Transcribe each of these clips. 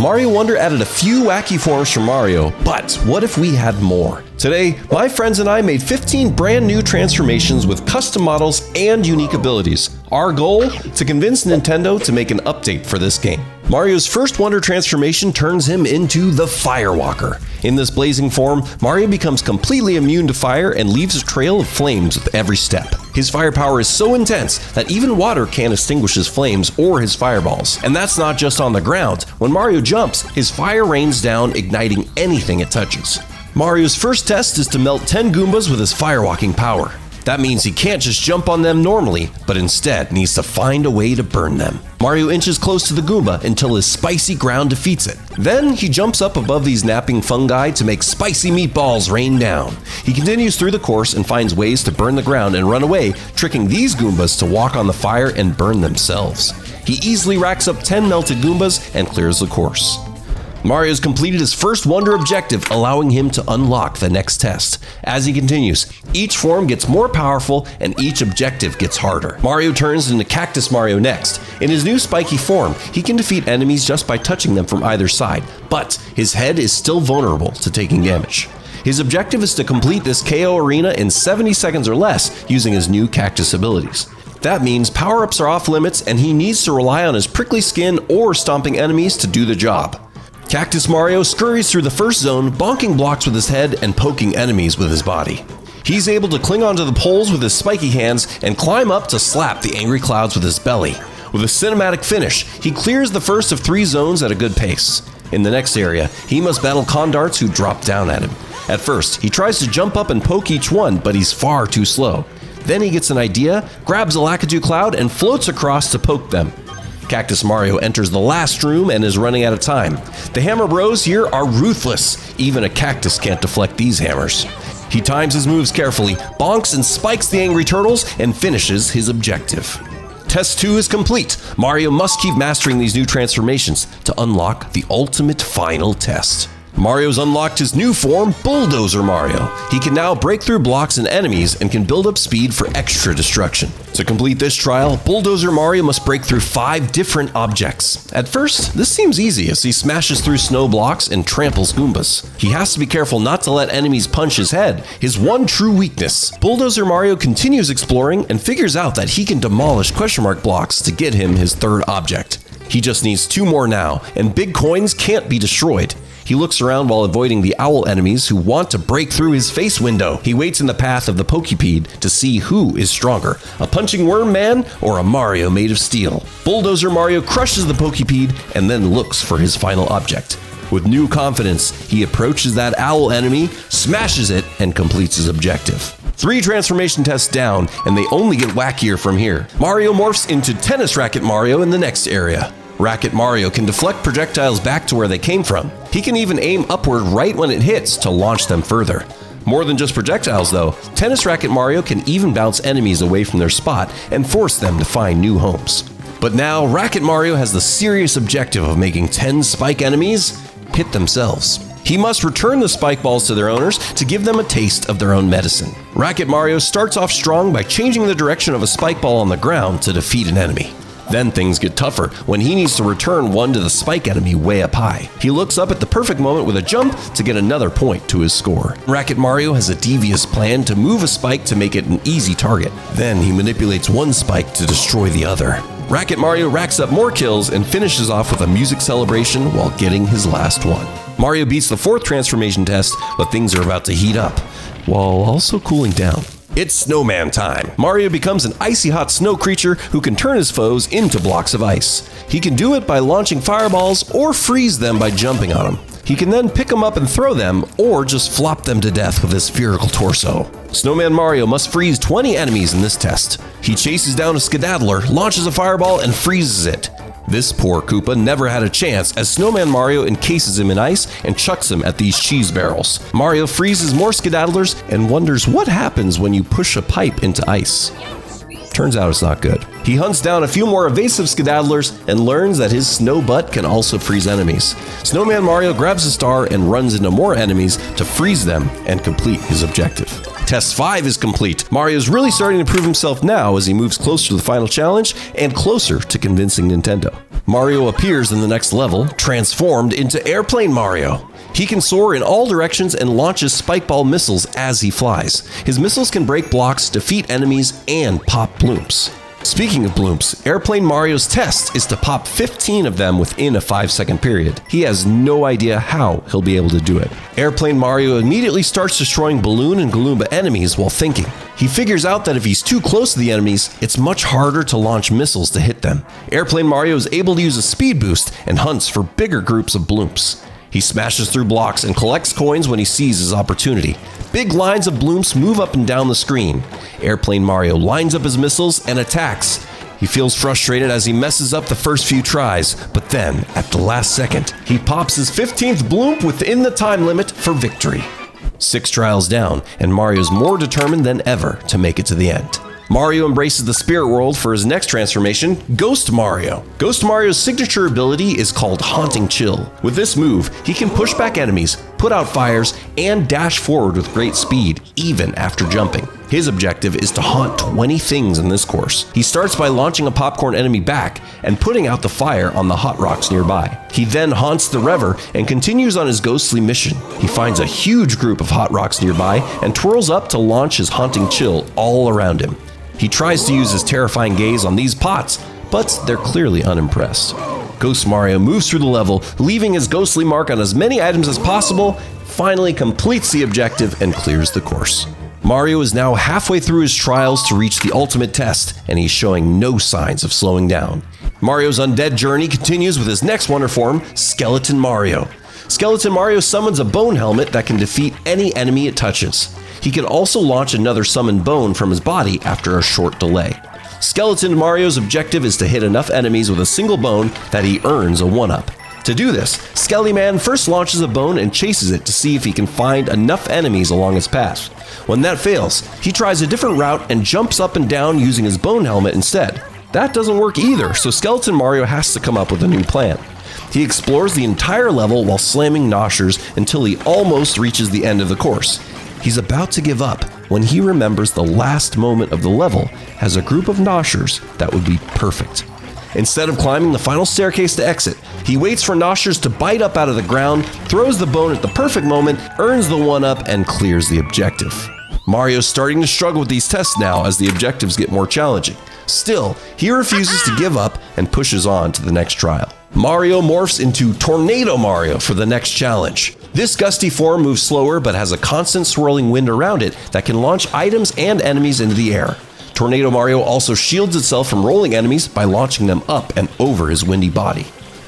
Mario Wonder added a few wacky forms for Mario, but what if we had more? Today, my friends and I made 15 brand new transformations with custom models and unique abilities. Our goal? To convince Nintendo to make an update for this game. Mario's first Wonder transformation turns him into the Firewalker. In this blazing form, Mario becomes completely immune to fire and leaves a trail of flames with every step. His firepower is so intense that even water can't extinguish his flames or his fireballs. And that's not just on the ground. When Mario jumps, his fire rains down, igniting anything it touches. Mario's first test is to melt 10 Goombas with his firewalking power. That means he can't just jump on them normally, but instead needs to find a way to burn them. Mario inches close to the Goomba until his spicy ground defeats it. Then he jumps up above these napping fungi to make spicy meatballs rain down. He continues through the course and finds ways to burn the ground and run away, tricking these Goombas to walk on the fire and burn themselves. He easily racks up 10 melted Goombas and clears the course. Mario's completed his first Wonder objective, allowing him to unlock the next test. As he continues, each form gets more powerful and each objective gets harder. Mario turns into Cactus Mario next. In his new spiky form, he can defeat enemies just by touching them from either side, but his head is still vulnerable to taking damage. His objective is to complete this KO arena in 70 seconds or less using his new Cactus abilities. That means power-ups are off limits and he needs to rely on his prickly skin or stomping enemies to do the job. Cactus Mario scurries through the first zone, bonking blocks with his head and poking enemies with his body. He's able to cling onto the poles with his spiky hands and climb up to slap the angry clouds with his belly. With a cinematic finish, he clears the first of 3 zones at a good pace. In the next area, he must battle Condarts who drop down at him. At first, he tries to jump up and poke each one, but he's far too slow. Then he gets an idea, grabs a Lakitu cloud, and floats across to poke them. Cactus Mario enters the last room and is running out of time. The Hammer Bros here are ruthless. Even a cactus can't deflect these hammers. He times his moves carefully, bonks and spikes the angry turtles, and finishes his objective. Test 2 is complete. Mario must keep mastering these new transformations to unlock the ultimate final test. Mario's unlocked his new form, Bulldozer Mario. He can now break through blocks and enemies and can build up speed for extra destruction. To complete this trial, Bulldozer Mario must break through 5 different objects. At first, this seems easy as he smashes through snow blocks and tramples Goombas. He has to be careful not to let enemies punch his head, his one true weakness. Bulldozer Mario continues exploring and figures out that he can demolish question mark blocks to get him his 3rd object. He just needs 2 more now, and big coins can't be destroyed. He looks around while avoiding the owl enemies who want to break through his face window. He waits in the path of the Pokepede to see who is stronger, a punching worm man or a Mario made of steel. Bulldozer Mario crushes the Pokepede and then looks for his final object. With new confidence, he approaches that owl enemy, smashes it, and completes his objective. 3 transformation tests down, and they only get wackier from here. Mario morphs into Tennis Racket Mario in the next area. Racket Mario can deflect projectiles back to where they came from. He can even aim upward right when it hits to launch them further. More than just projectiles though, Tennis Racket Mario can even bounce enemies away from their spot and force them to find new homes. But now, Racket Mario has the serious objective of making 10 spike enemies hit themselves. He must return the spike balls to their owners to give them a taste of their own medicine. Racket Mario starts off strong by changing the direction of a spike ball on the ground to defeat an enemy. Then things get tougher when he needs to return one to the spike enemy way up high. He looks up at the perfect moment with a jump to get another point to his score. Racket Mario has a devious plan to move a spike to make it an easy target. Then he manipulates one spike to destroy the other. Racket Mario racks up more kills and finishes off with a music celebration while getting his last one. Mario beats the 4th transformation test, but things are about to heat up, while also cooling down. It's snowman time. Mario becomes an icy hot snow creature who can turn his foes into blocks of ice. He can do it by launching fireballs or freeze them by jumping on them. He can then pick them up and throw them, or just flop them to death with his spherical torso. Snowman Mario must freeze 20 enemies in this test. He chases down a Skedaddler, launches a fireball, and freezes it. This poor Koopa never had a chance as Snowman Mario encases him in ice and chucks him at these cheese barrels. Mario freezes more Skedaddlers and wonders what happens when you push a pipe into ice. Turns out it's not good. He hunts down a few more evasive Skedaddlers and learns that his snow butt can also freeze enemies. Snowman Mario grabs a star and runs into more enemies to freeze them and complete his objective. Test 5 is complete. Mario's really starting to prove himself now as he moves closer to the final challenge and closer to convincing Nintendo. Mario appears in the next level, transformed into Airplane Mario. He can soar in all directions and launches spike ball missiles as he flies. His missiles can break blocks, defeat enemies, and pop bloops. Speaking of bloops, Airplane Mario's test is to pop 15 of them within a 5-second period. He has no idea how he'll be able to do it. Airplane Mario immediately starts destroying Balloon and Goomba enemies while thinking. He figures out that if he's too close to the enemies, it's much harder to launch missiles to hit them. Airplane Mario is able to use a speed boost and hunts for bigger groups of bloops. He smashes through blocks and collects coins when he sees his opportunity. Big lines of bloops move up and down the screen. Airplane Mario lines up his missiles and attacks. He feels frustrated as he messes up the first few tries, but then, at the last second, he pops his 15th bloop within the time limit for victory. 6 trials down, and Mario's more determined than ever to make it to the end. Mario embraces the spirit world for his next transformation, Ghost Mario. Ghost Mario's signature ability is called Haunting Chill. With this move, he can push back enemies, put out fires, and dash forward with great speed, even after jumping. His objective is to haunt 20 things in this course. He starts by launching a popcorn enemy back and putting out the fire on the hot rocks nearby. He then haunts the Rever and continues on his ghostly mission. He finds a huge group of hot rocks nearby and twirls up to launch his Haunting Chill all around him. He tries to use his terrifying gaze on these pots, but they're clearly unimpressed. Ghost Mario moves through the level, leaving his ghostly mark on as many items as possible, finally completes the objective and clears the course. Mario is now halfway through his trials to reach the ultimate test, and he's showing no signs of slowing down. Mario's undead journey continues with his next wonder form, Skeleton Mario. Skeleton Mario summons a bone helmet that can defeat any enemy it touches. He can also launch another summoned bone from his body after a short delay. Skeleton Mario's objective is to hit enough enemies with a single bone that he earns a 1-up. To do this, Skelly Man first launches a bone and chases it to see if he can find enough enemies along its path. When that fails, he tries a different route and jumps up and down using his bone helmet instead. That doesn't work either, so Skeleton Mario has to come up with a new plan. He explores the entire level while slamming noshers until he almost reaches the end of the course. He's about to give up when he remembers the last moment of the level has a group of noshers that would be perfect. Instead of climbing the final staircase to exit, he waits for noshers to bite up out of the ground, throws the bone at the perfect moment, earns the 1-up, and clears the objective. Mario's starting to struggle with these tests now as the objectives get more challenging. Still, he refuses to give up and pushes on to the next trial. Mario morphs into Tornado Mario for the next challenge. This gusty form moves slower but has a constant swirling wind around it that can launch items and enemies into the air. Tornado Mario also shields itself from rolling enemies by launching them up and over his windy body.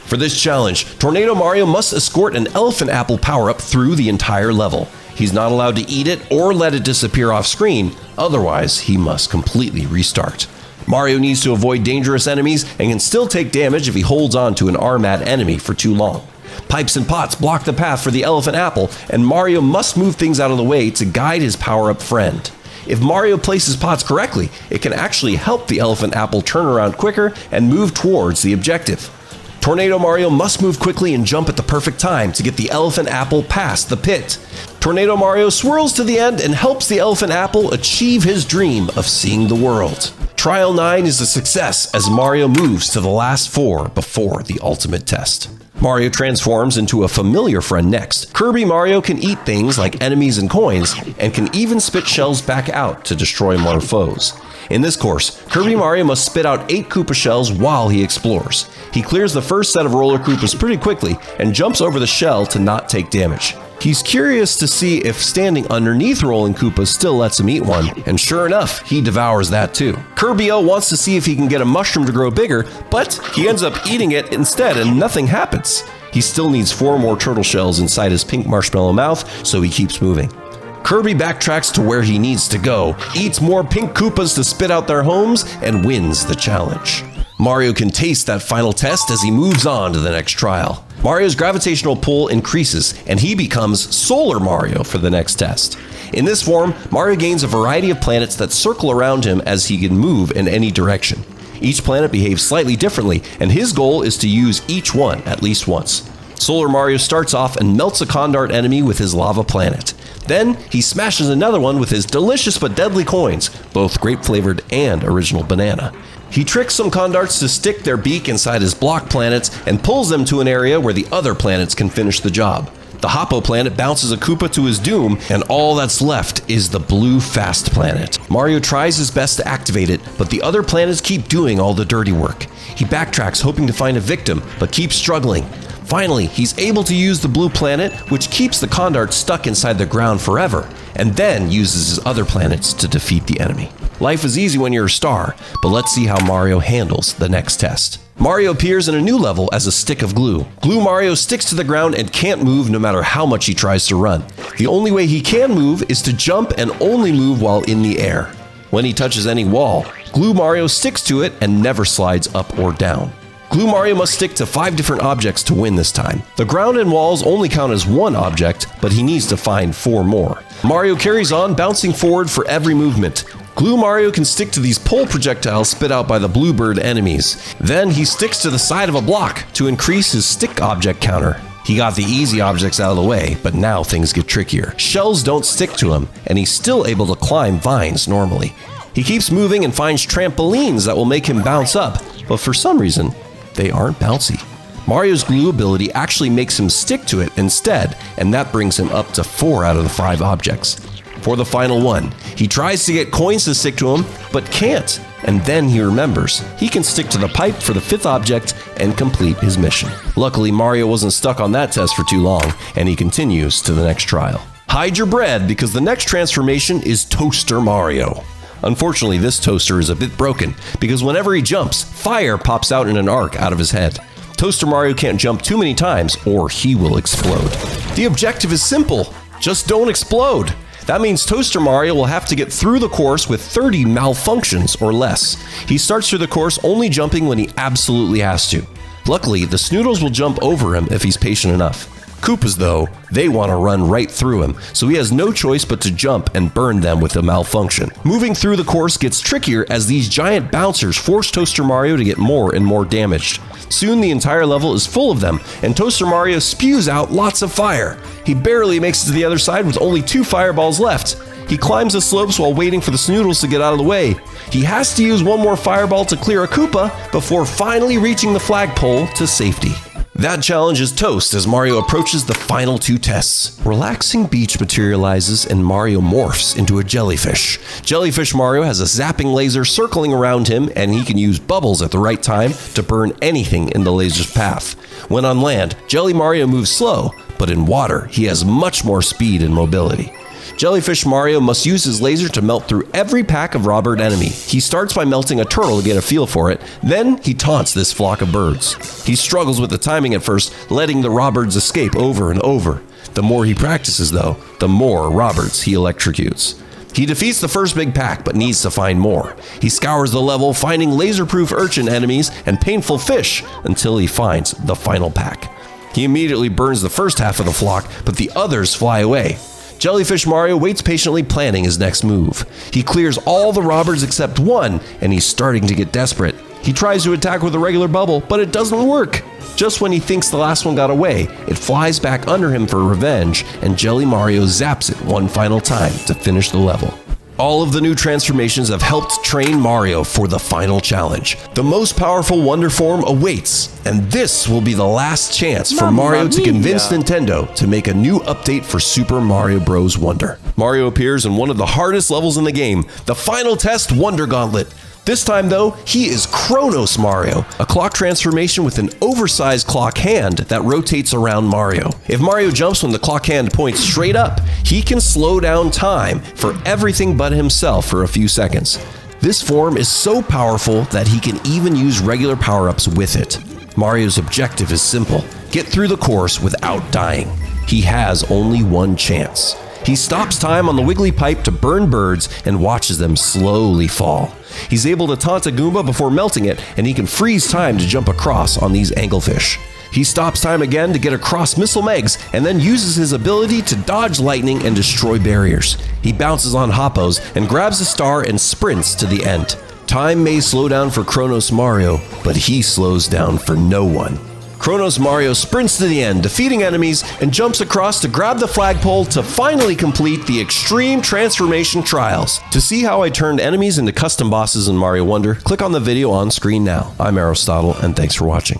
For this challenge, Tornado Mario must escort an elephant apple power-up through the entire level. He's not allowed to eat it or let it disappear off screen, otherwise he must completely restart. Mario needs to avoid dangerous enemies and can still take damage if he holds on to an Armad enemy for too long. Pipes and pots block the path for the elephant apple, and Mario must move things out of the way to guide his power-up friend. If Mario places pots correctly, it can actually help the elephant apple turn around quicker and move towards the objective. Tornado Mario must move quickly and jump at the perfect time to get the elephant apple past the pit. Tornado Mario swirls to the end and helps the elephant apple achieve his dream of seeing the world. Trial 9 is a success as Mario moves to the last 4 before the ultimate test. Mario transforms into a familiar friend next. Kirby Mario can eat things like enemies and coins, and can even spit shells back out to destroy more foes. In this course, Kirby Mario must spit out 8 Koopa shells while he explores. He clears the first set of roller Koopas pretty quickly and jumps over the shell to not take damage. He's curious to see if standing underneath rolling Koopas still lets him eat one, and sure enough, he devours that too. Kirby-O wants to see if he can get a mushroom to grow bigger, but he ends up eating it instead and nothing happens. He still needs 4 more turtle shells inside his pink marshmallow mouth, so he keeps moving. Kirby backtracks to where he needs to go, eats more pink Koopas to spit out their homes, and wins the challenge. Mario can taste that final test as he moves on to the next trial. Mario's gravitational pull increases, and he becomes Solar Mario for the next test. In this form, Mario gains a variety of planets that circle around him as he can move in any direction. Each planet behaves slightly differently, and his goal is to use each one at least once. Solar Mario starts off and melts a Condart enemy with his lava planet. Then, he smashes another one with his delicious but deadly coins, both grape-flavored and original banana. He tricks some Condarts to stick their beak inside his block planets and pulls them to an area where the other planets can finish the job. The Hoppo planet bounces a Koopa to his doom, and all that's left is the blue fast planet. Mario tries his best to activate it, but the other planets keep doing all the dirty work. He backtracks hoping to find a victim, but keeps struggling. Finally, he's able to use the blue planet, which keeps the Condart stuck inside the ground forever, and then uses his other planets to defeat the enemy. Life is easy when you're a star, but let's see how Mario handles the next test. Mario appears in a new level as a stick of glue. Glue Mario sticks to the ground and can't move no matter how much he tries to run. The only way he can move is to jump and only move while in the air. When he touches any wall, Glue Mario sticks to it and never slides up or down. Glue Mario must stick to 5 different objects to win this time. The ground and walls only count as one object, but he needs to find 4 more. Mario carries on, bouncing forward for every movement. Glue Mario can stick to these pole projectiles spit out by the Bluebird enemies. Then he sticks to the side of a block to increase his stick object counter. He got the easy objects out of the way, but now things get trickier. Shells don't stick to him, and he's still able to climb vines normally. He keeps moving and finds trampolines that will make him bounce up, but for some reason, they aren't bouncy. Mario's glue ability actually makes him stick to it instead, and that brings him up to 4 out of the 5 objects. For the final one, he tries to get coins to stick to him, but can't, and then he remembers he can stick to the pipe for the 5th object and complete his mission. Luckily, Mario wasn't stuck on that test for too long, and he continues to the next trial. Hide your bread, because the next transformation is Toaster Mario. Unfortunately, this toaster is a bit broken, because whenever he jumps, fire pops out in an arc out of his head. Toaster Mario can't jump too many times, or he will explode. The objective is simple: just don't explode. That means Toaster Mario will have to get through the course with 30 malfunctions or less. He starts through the course only jumping when he absolutely has to. Luckily, the Snoodles will jump over him if he's patient enough. Koopas, though, they want to run right through him, so he has no choice but to jump and burn them with a malfunction. Moving through the course gets trickier as these giant bouncers force Toaster Mario to get more and more damaged. Soon the entire level is full of them, and Toaster Mario spews out lots of fire. He barely makes it to the other side with only 2 fireballs left. He climbs the slopes while waiting for the Snoodles to get out of the way. He has to use 1 more fireball to clear a Koopa before finally reaching the flagpole to safety. That challenge is toast as Mario approaches the final 2 tests. Relaxing Beach materializes and Mario morphs into a jellyfish. Jellyfish Mario has a zapping laser circling around him, and he can use bubbles at the right time to burn anything in the laser's path. When on land, Jelly Mario moves slow, but in water, he has much more speed and mobility. Jellyfish Mario must use his laser to melt through every pack of robbed enemy. He starts by melting a turtle to get a feel for it, then he taunts this flock of birds. He struggles with the timing at first, letting the robbirds escape over and over. The more he practices, though, the more robbirds he electrocutes. He defeats the first big pack, but needs to find more. He scours the level, finding laser-proof urchin enemies and painful fish until he finds the final pack. He immediately burns the first half of the flock, but the others fly away. Jellyfish Mario waits patiently, planning his next move. He clears all the robbers except 1, and he's starting to get desperate. He tries to attack with a regular bubble, but it doesn't work. Just when he thinks the last one got away, it flies back under him for revenge, and Jelly Mario zaps it 1 final time to finish the level. All of the new transformations have helped train Mario for the final challenge. The most powerful Wonder Form awaits, and this will be the last chance for Mario to convince Nintendo to make a new update for Super Mario Bros. Wonder. Mario appears in one of the hardest levels in the game, the final test Wonder Gauntlet. This time, though, he is Kronos Mario, a clock transformation with an oversized clock hand that rotates around Mario. If Mario jumps when the clock hand points straight up, he can slow down time for everything but himself for a few seconds. This form is so powerful that he can even use regular power-ups with it. Mario's objective is simple: get through the course without dying. He has only 1 chance. He stops time on the wiggly pipe to burn birds and watches them slowly fall. He's able to taunt a Goomba before melting it, and he can freeze time to jump across on these anglefish. He stops time again to get across Missile Megs, and then uses his ability to dodge lightning and destroy barriers. He bounces on Hoppos and grabs a star and sprints to the end. Time may slow down for Kronos Mario, but he slows down for no one. Chronos Mario sprints to the end, defeating enemies, and jumps across to grab the flagpole to finally complete the Extreme Transformation Trials. To see how I turned enemies into custom bosses in Mario Wonder, click on the video on screen now. I'm Arrowstotle, and thanks for watching.